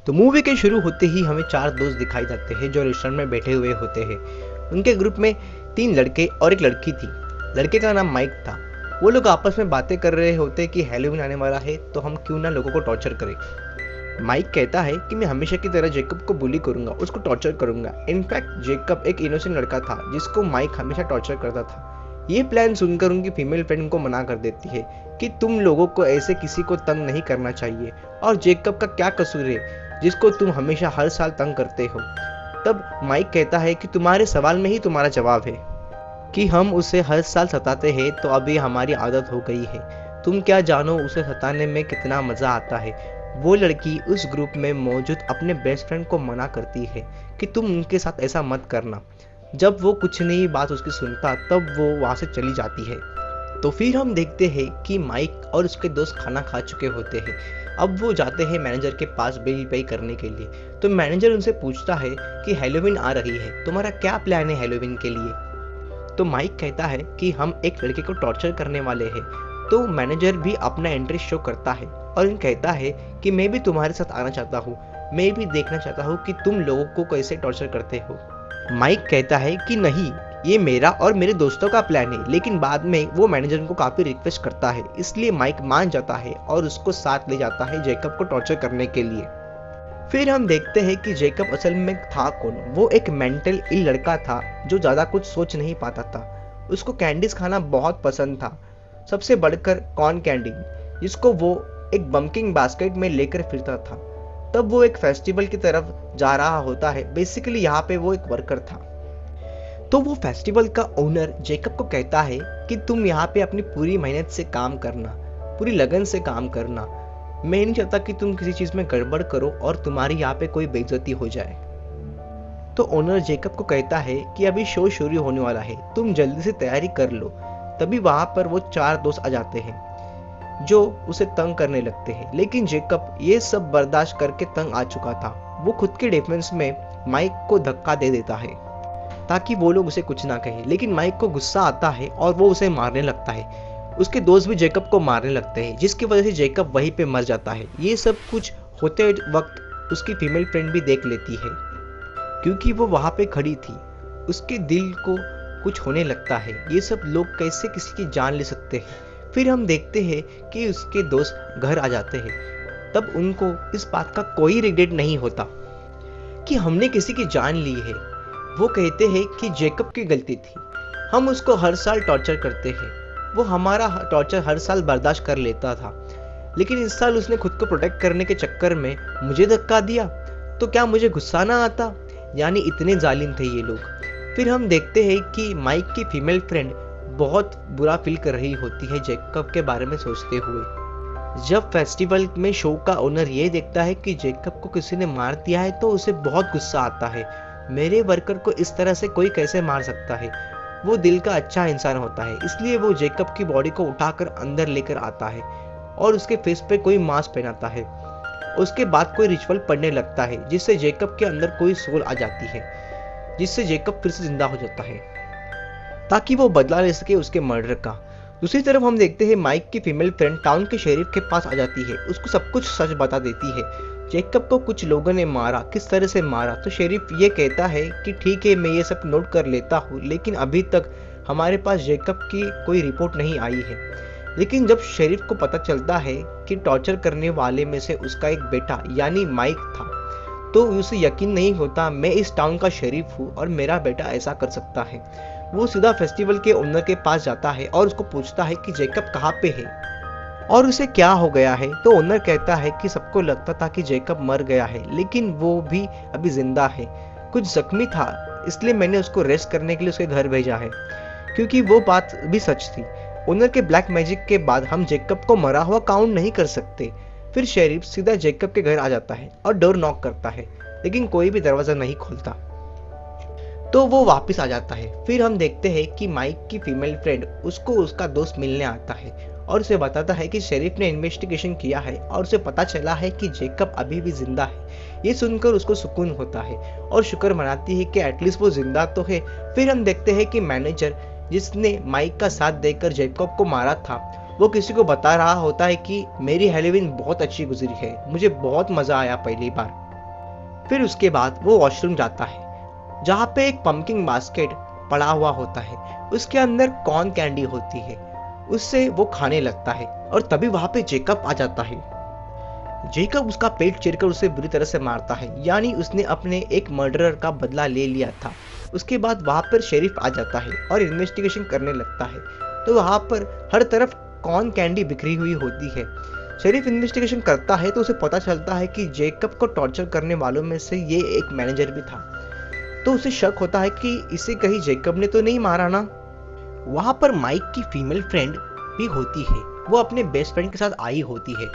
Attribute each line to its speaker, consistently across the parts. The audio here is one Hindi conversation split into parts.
Speaker 1: तो मूवी के शुरू होते ही हमें चार दोस्त दिखाई जाते हैं जो रेस्टोरेंट में बैठे हुए होते हैं। उनके ग्रुप में तीन लड़के और एक लड़की थी। लड़के का नाम माइक था। वो लोग आपस में बातें कर रहे होते कि हैलोवीन आने वाला है तो हम क्यों ना लोगों को टॉर्चर करें। माइक कहता है कि मैं हमेशा की तरह जेकब को बुली करूंगा, उसको टॉर्चर करूंगा। इनफैक्ट जेकब एक इनोसेंट लड़का था जिसको माइक हमेशा टॉर्चर करता था। ये प्लान सुनकर उनकी फीमेल फ्रेंड को मना कर देती है कि तुम लोगों को ऐसे किसी को तंग नहीं करना चाहिए, और जेकब का क्या कसूर है जिसको तुम हमेशा हर साल तंग करते हो। तब माइक कहता है कि तुम्हारे सवाल में ही तुम्हारा जवाब है कि हम उसे हर साल सताते हैं, तो अभी हमारी आदत हो गई है। तुम क्या जानो उसे सताने में कितना मजा आता है। वो लड़की उस ग्रुप में मौजूद अपने बेस्ट फ्रेंड को मना करती है कि तुम उनके साथ ऐसा मत करना। जब वो कुछ नहीं बात उसकी सुनता तब वो वहां से चली जाती है। तो फिर हम देखते हैं कि माइक और उसके दोस्त खाना खा चुके होते हैं। अब वो जाते हैं मैनेजर के पास बिल पे करने के लिए। तो मैनेजर उनसे पूछता है कि हैलोवीन आ रही है, तुम्हारा क्या प्लान है हैलोवीन के लिए। तो माइक कहता है कि हम एक लड़के को टॉर्चर करने वाले हैं। तो मैनेजर भी अपना इंटरेस्ट शो करता है और कहता है कि मैं भी तुम्हारे साथ आना चाहता हूँ, मैं भी देखना चाहता हूँ कि तुम लोगों को कैसे टॉर्चर करते हो। माइक कहता है कि नहीं, ये मेरा और मेरे दोस्तों का प्लान है। लेकिन बाद में वो मैनेजर को काफी रिक्वेस्ट करता है, इसलिए माइक मान जाता है और उसको साथ ले जाता है जेकब को टॉर्चर करने के लिए। फिर हम देखते हैं कि जेकब असल में था कौन। वो एक मेंटल इल लड़का था जो ज्यादा कुछ सोच नहीं पाता था। उसको कैंडीज खाना बहुत पसंद था, सबसे बढ़कर कॉर्न कैंडी, जिसको वो एक बम्किंग बास्केट में लेकर फिरता था। तब वो एक फेस्टिवल की तरफ जा रहा होता है। बेसिकली यहाँ पे वो एक वर्कर था। तो वो फेस्टिवल का ओनर जेकब को कहता है कि तुम यहाँ पे अपनी पूरी मेहनत से काम करना, पूरी लगन से काम करना। मैं नहीं चाहता कि तुम किसी चीज में गड़बड़ करो और तुम्हारी यहाँ पे कोई बेइज्जती हो जाए। तो ओनर जेकब को कहता है कि अभी शो शुरू होने वाला है, तुम जल्दी से तैयारी कर लो। तभी वहां पर वो चार दोस्त आ जाते हैं जो उसे तंग करने लगते हैं। लेकिन जेकब ये सब बर्दाश्त करके तंग आ चुका था। वो खुद के डिफेंस में माइक को धक्का दे देता है ताकि वो लोग उसे कुछ ना कहे। लेकिन माइक को गुस्सा आता है और वो उसे मारने लगता है। उसके दोस्त भी जेकब को मारने लगते हैं, जिसकी वजह से जेकब वहीं पे मर जाता है। ये सब कुछ होते वक्त उसकी फीमेल फ्रेंड भी देख लेती है, क्योंकि वो वहां पे खड़ी थी। उसके दिल को कुछ होने लगता है, ये सब लोग कैसे किसी की जान ले सकते हैं। फिर हम देखते हैं कि उसके दोस्त घर आ जाते हैं। तब उनको इस बात का कोई रिग्रेट नहीं होता कि हमने किसी की जान ली है। वो कहते हैं कि जेकब की गलती थी, हम उसको हर साल टॉर्चर करते हैं। वो हमारा टॉर्चर हर साल बर्दाश्त कर लेता था, लेकिन इस साल उसने खुद को प्रोटेक्ट करने के चक्कर में मुझे धक्का दिया, तो क्या मुझे गुस्सा ना आता। यानी इतने जालिम थे ये लोग। फिर हम देखते हैं कि माइक की फीमेल फ्रेंड बहुत बुरा फील कर रही होती है जेकब के बारे में सोचते हुए। जब फेस्टिवल में शो का ओनर ये देखता है कि जेकब को किसी ने मार दिया है तो उसे बहुत गुस्सा आता है। मेरे वर्कर को इस तरह से कोई कैसे मार सकता है। वो दिल का अच्छा इंसान होता है, इसलिए वो जेकब की बॉडी को उठाकर अंदर लेकर आता है और उसके फेस पे कोई मास्क पहनाता है। उसके बाद कोई रिचुअल पढ़ने लगता है जिससे जेकब के अंदर कोई सोल आ जाती है, जिससे जेकब फिर से जिंदा हो जाता है ताकि वो बदला ले सके उसके मर्डर का। दूसरी तरफ हम देखते हैं माइक की फीमेल फ्रेंड टाउन के शेरिफ के पास आ जाती है। उसको सब कुछ सच बता देती है। जेकब को कुछ लोगों ने मारा, किस तरह से मारा। तो शेरिफ ये कहता है कि ठीक है, मैं ये सब नोट कर लेता हूँ, लेकिन अभी तक हमारे पास जेकब की कोई रिपोर्ट नहीं आई है। लेकिन जब शेरिफ को पता चलता है कि टॉर्चर करने वाले में से उसका एक बेटा यानी माइक था, तो उसे यकीन नहीं होता मैं इस टाउन का शेरिफ हूँ और मेरा बेटा ऐसा कर सकता है। वो सीधा फेस्टिवल के ओनर के पास जाता है और उसको पूछता है कि जेकब कहाँ पे है और उसे क्या हो गया है। तो ओनर कहता है कि सबको लगता था कि जेकब मर गया है, लेकिन वो भी अभी जिंदा है, कुछ जख्मी था, इसलिए मैंने उसको रेस्ट करने के लिए उसके घर भेजा है। क्योंकि वो बात भी सच थी। ओनर के ब्लैक मैजिक के बाद हम जेकब को मरा हुआ काउंट नहीं कर सकते। फिर शेरिफ सीधा जेकब के घर आ जाता है और डोर नॉक करता है, लेकिन कोई भी दरवाजा नहीं खोलता, तो वो वापस आ जाता है। फिर हम देखते हैं कि माइक की फीमेल फ्रेंड उसको उसका दोस्त मिलने आता है और उसे बताता है कि शेरिफ ने इन्वेस्टिगेशन किया है और उसे पता चला है कि जेकब अभी भी जिंदा है। ये सुनकर उसको सुकून होता है और शुक्र मनाती है कि एटलीस्ट वो जिंदा तो है। फिर हम देखते हैं कि मैनेजर जिसने माइक का साथ देकर जेकब को मारा था, वो किसी को बता रहा होता है कि मेरी हैलोवीन बहुत अच्छी गुजरी है, मुझे बहुत मजा आया पहली बार। फिर उसके बाद वो वॉशरूम जाता है जहाँ पे एक पंपकिन बास्केट पड़ा हुआ होता है, उसके अंदर कॉर्न कैंडी होती है। उससे वो खाने लगता है और तभी वहां पे जेकब आ जाता है। जेकब उसका पेट चीरकर उसे बुरी तरह से मारता है, यानी उसने अपने एक मर्डरर का बदला ले लिया था। उसके बाद वहां पर शेरिफ आ जाता है और इन्वेस्टिगेशन करने लगता है, तो वहां पर हर तरफ कॉर्न कैंडी बिखरी हुई होती है। शेरिफ इन्वेस्टिगेशन करता है तो उसे पता चलता है कि जेकब को टॉर्चर करने वालों में से ये एक मैनेजर भी था। तो उसे शक होता है कि इसे कहीं जेकब ने तो नहीं मारा ना। वहां पर माइक की फीमेल फ्रेंड भी होती है, वो अपने बेस्ट फ्रेंड के साथ आई होती है।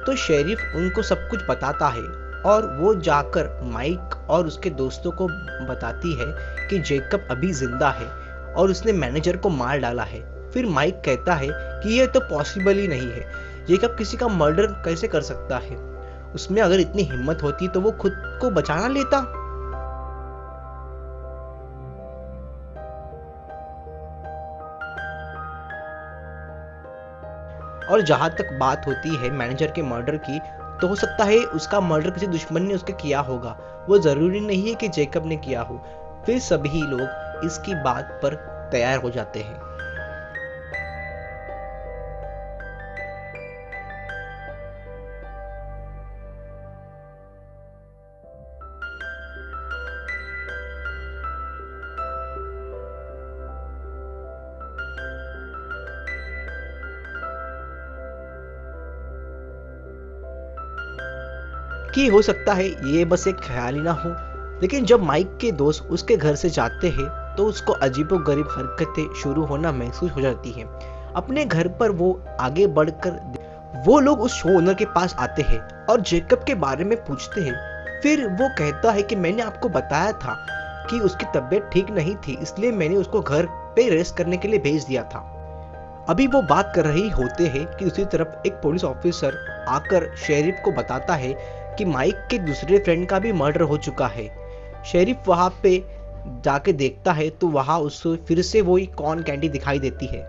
Speaker 1: तो शेरिफ उनको सब कुछ बताता है और वो जाकर माइक और उसके दोस्तों को बताती है कि जेकब अभी जिंदा है और उसने मैनेजर को मार डाला है। फिर माइक कहता है कि ये तो पॉसिबल ही नहीं है, जेकब किसी का मर्डर कैसे कर सकता है, उसमें अगर इतनी हिम्मत होती तो वो खुद को बचाना लेता। और जहां तक बात होती है मैनेजर के मर्डर की, तो हो सकता है उसका मर्डर किसी दुश्मन ने उसके किया होगा, वो जरूरी नहीं है कि जेकब ने किया हो। फिर सभी लोग इसकी बात पर तैयार हो जाते हैं। कि हो सकता है ये बस एक ख्याल ही ना हो, लेकिन जब माइक के दोस्त उसके घर से जाते हैं तो उसको अजीबोगरीब हरकतें शुरू होना महसूस हो जाती हैं। अपने घर पर वो आगे बढ़कर वो लोग उस शो ओनर के पास आते हैं और जेकब के बारे में पूछते हैं। फिर वो कहता है कि मैंने आपको बताया था कि उसकी तबीयत ठीक नहीं थी, इसलिए मैंने उसको घर पे रेस्ट करने के लिए भेज दिया था। अभी वो बात कर रही होते हैं कि दूसरी तरफ एक पुलिस ऑफिसर आकर शेरिफ को बताता है कि माइक के दूसरे फ्रेंड का भी मर्डर हो चुका है। शेरिफ वहां पे जाके देखता है तो वहां उसको फिर से वही कॉर्न कैंडी दिखाई देती है,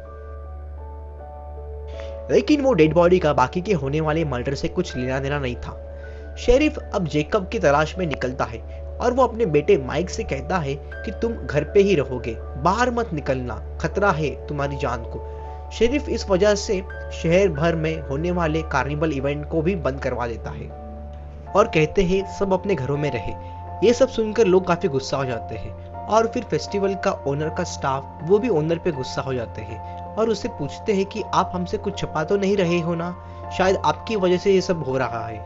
Speaker 1: लेकिन वो डेड बॉडी का बाकी के होने वाले मर्डर से कुछ लेना देना नहीं था। शेरिफ अब जेकब की तलाश में निकलता है और वो अपने बेटे माइक से कहता है कि तुम घर पे ही रहोगे, बाहर मत निकलना, खतरा है तुम्हारी जान को। शेरिफ इस वजह से शहर भर में होने वाले कार्निवल इवेंट को भी बंद करवा देता है और कहते हैं सब अपने घरों में रहे। ये सब सुनकर लोग काफी गुस्सा हो जाते हैं और फिर फेस्टिवल का ओनर का स्टाफ वो भी ओनर पे गुस्सा हो जाते हैं और उससे पूछते हैं कि आप हमसे कुछ छुपा तो नहीं रहे हो ना, शायद आपकी वजह से ये सब हो रहा है,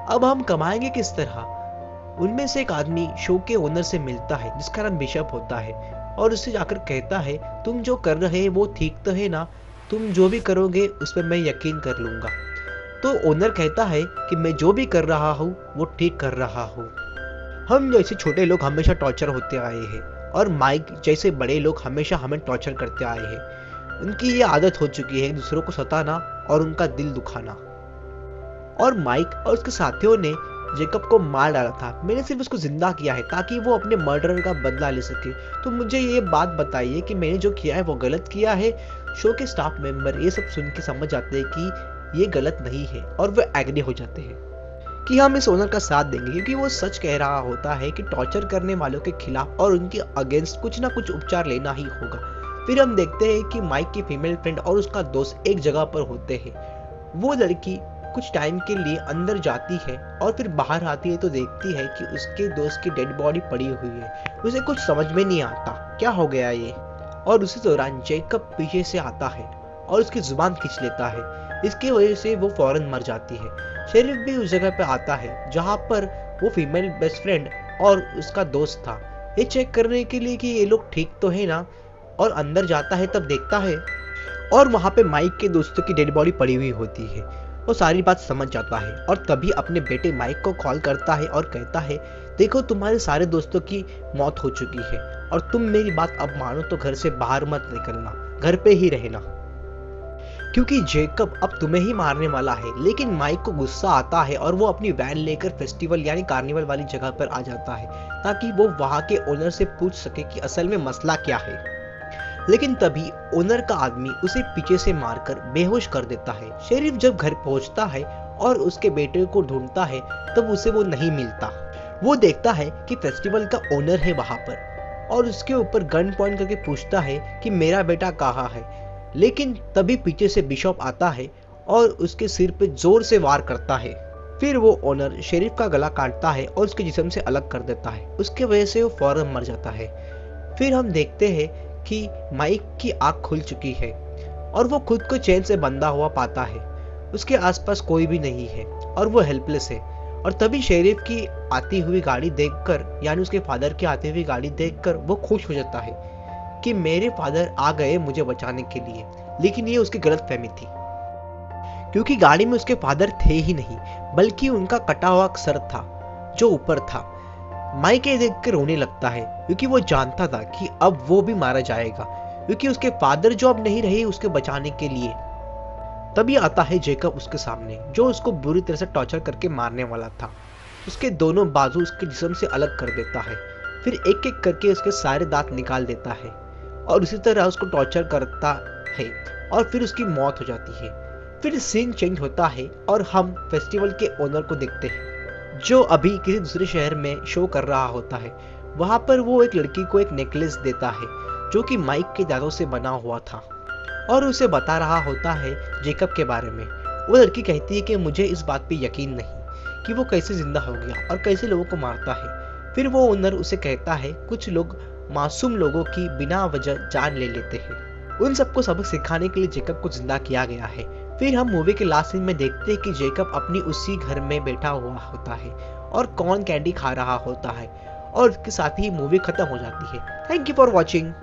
Speaker 1: अब हम कमाएंगे किस तरह। उनमें से एक आदमी शो के ओनर से मिलता है जिसका नाम बिशप होता है और उससे जाकर कहता है तुम जो कर रहे हैं वो ठीक तो है ना, तुम जो भी करोगे उस पर मैं यकीन कर लूंगा। तो ओनर कहता है कि मैं जो भी कर रहा हूँ वो ठीक कर रहा हूँ। हम जैसे छोटे लोग हमेशा टॉर्चर होते आए हैं और माइक जैसे बड़े लोग हमेशा हमें टॉर्चर करते आए हैं। उनकी ये आदत हो चुकी है दूसरों को सताना और उनका दिल दुखाना। और माइक और उसके साथियों ने जेकब को मार डाला था, मैंने सिर्फ उसको जिंदा किया है ताकि वो अपने मर्डर का बदला ले सके। तो मुझे ये बात बताइए कि मैंने जो किया है वो गलत किया है। शो के स्टाफ मेंबर ये सब सुन के समझ जाते हैं कि ये गलत नहीं है और वो एग्री हो जाते हैं कि हम इस ओनर का साथ देंगे, क्योंकि वो सच कह रहा होता है कि टॉर्चर करने वालों के खिलाफ और उनके अगेंस्ट कुछ ना कुछ उपचार लेना ही होगा। फिर हम देखते हैं कि माइक की फीमेल फ्रेंड और उसका दोस्त एक जगह पर होते हैं। वो लड़की कुछ टाइम के लिए अंदर जाती है और फिर बाहर आती है तो देखती है कि उसके दोस्त की डेड बॉडी पड़ी हुई है। उसे कुछ समझ में नहीं आता क्या हो गया ये, और उसी दौरान जेकब पीछे से आता है और उसकी जुबान खींच लेता है। इसकी वजह से वो फौरन मर जाती है। शेरिफ भी उस जगह पे आता है जहां पर वो फीमेल बेस्ट फ्रेंड और उसका दोस्त था, ये चेक करने के लिए कि ये लोग ठीक तो है ना, और अंदर जाता है तब देखता है और वहां पे माइक के दोस्तों की डेड बॉडी पड़ी हुई होती है। वो सारी बात समझ जाता है और तभी अपने बेटे माइक को कॉल करता है और कहता है देखो तुम्हारे सारे दोस्तों की मौत हो चुकी है और तुम मेरी बात अब मानो तो घर से बाहर मत निकलना, घर पे ही रहना, क्योंकि जेकब अब तुम्हें ही मारने वाला है। लेकिन माइक को गुस्सा आता है और वो अपनी वैन लेकर फेस्टिवल यानी कार्निवल वाली जगह पर आ जाता है ताकि वो वहां के ओनर से पूछ सके कि असल में मसला क्या है। लेकिन तभी ओनर का आदमी उसे पीछे से मारकर बेहोश कर देता है। शेरिफ जब घर पहुंचता है और उसके बेटे को ढूंढता है तब उसे वो नहीं मिलता। वो देखता है कि फेस्टिवल का ओनर है वहां पर और उसके ऊपर गन पॉइंट करके पूछता है कि मेरा बेटा कहाँ है। लेकिन तभी पीछे से बिशप आता है और उसके सिर पे जोर से वार करता है। फिर वो ओनर शेरिफ का गला काटता है और उसके जिस्म से अलग कर देता है। उसके वजह से वो फौरन मर जाता है। फिर हम देखते हैं कि माइक की आंख खुल चुकी है और वो खुद को चैन से बंधा हुआ पाता है। उसके आसपास कोई भी नहीं है और वो हेल्पलेस है। और तभी शेरिफ की आती हुई गाड़ी देखकर, यानी उसके फादर की आती हुई गाड़ी देखकर वो खुश हो जाता है कि मेरे फादर आ गए मुझे बचाने के लिए। लेकिन ये उसकी गलतफहमी थी, क्योंकि गाड़ी में उसके फादर थे ही नहीं, बल्कि उनका कटा हुआ सर था जो ऊपर था। माइक ये देख कर रोने लगता है, क्योंकि वो जानता था कि अब वो भी मारा जाएगा, क्योंकि उसके फादर जो अब नहीं रहे उसके बचाने के लिए। तभी आता है जेकब उसके सामने, जो उसको बुरी तरह से टॉर्चर करके मारने वाला था। उसके दोनों बाजू उसके जिस्म से अलग कर देता है, फिर एक एक करके उसके सारे दांत निकाल देता है और उसी तरह उसको टॉर्चर करता है और फिर उसकी मौत हो जाती है। फिर सीन चेंज होता है और हम फेस्टिवल के ओनर को देखते हैं, जो अभी किसी दूसरे शहर में शो कर रहा होता है। वहां पर वो एक लड़की को एक नेकलेस देता है जो कि माइक के दांतों से बना हुआ था और उसे बता रहा होता है जेकब के बारे में। वो लड़की कहती है कि मुझे इस बात पे यकीन नहीं कि वो कैसे जिंदा हो गया और कैसे लोगों को मारता है। फिर वो ओनर उसे कहता है कुछ लोग मासूम लोगों की बिना वजह जान ले लेते हैं। उन सबको सबक सिखाने के लिए जेकब को जिंदा किया गया है। फिर हम मूवी के लास्ट सीन में देखते हैं कि जेकब अपनी उसी घर में बैठा हुआ होता है और कॉर्न कैंडी खा रहा होता है और उसके साथ ही मूवी खत्म हो जाती है। Thank you for watching.